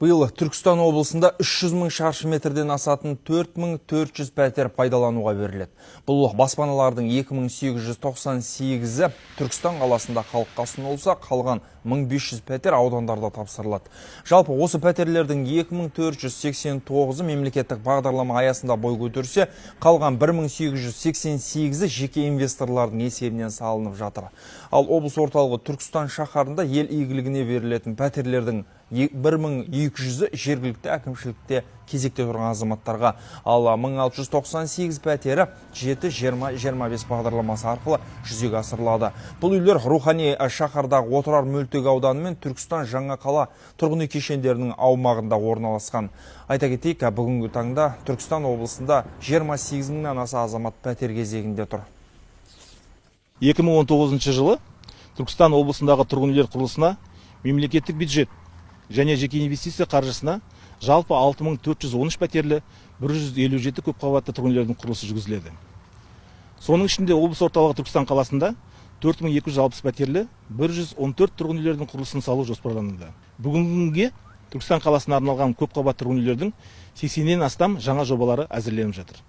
Биыл Түркістан облысында 300 мың шаршы метрден асатын 4400 пәтер пайдалануға беріледі. Бұл баспаналардың 2898-і Түркістан қаласында халыққа ұсынылса, қалған 1500 пәтер аудандарда тапсырылады. Жалпы осы пәтерлердің 2489-і мемлекеттік бағдарлама аясында бой көтерсе, қалған 1888-і жеке инвесторлардың есебінен салынып жатыр. Ал облыс орталығы Түркістан шаһарында ел игілігіне берілетін пәтерлердің 1200-і жергілікті әкімшілікте кезекте тұрған азаматтарға, ал 1698 пәтері 7-20-25 бағдарламасы арқылы жүзеге асырылады. Бұл үйлер рухани шаһардағы Отырар мөлтек ауданы мен Түркістан жаңа қала тұрғын үй кешендерінің аумағында орналасқан. Айта кетейік, бүгінгі таңда Түркістан облысында 28 мыңнан аса азамат пәтер кезегінде тұр. 2019 жылы Түркістан облысындағы тұрғын үйлер құрылысына мемлекеттік бюджет және жеке инвестиция қаржысына жалпы 6413 пәтерлі 157 көпқабатты тұрғын үйлердің құрылысы жүргізіледі. Соның ішінде облыс орталығы Түркістан қаласында 4260 пәтерлі 114 тұрғын үйлердің құрылысын салу жоспарлануда. Бүгінге Түркістан қаласына арналған көпқабатты тұрғын үйлердің 80-нен астам жаңа жобалары әзірленіп жатыр.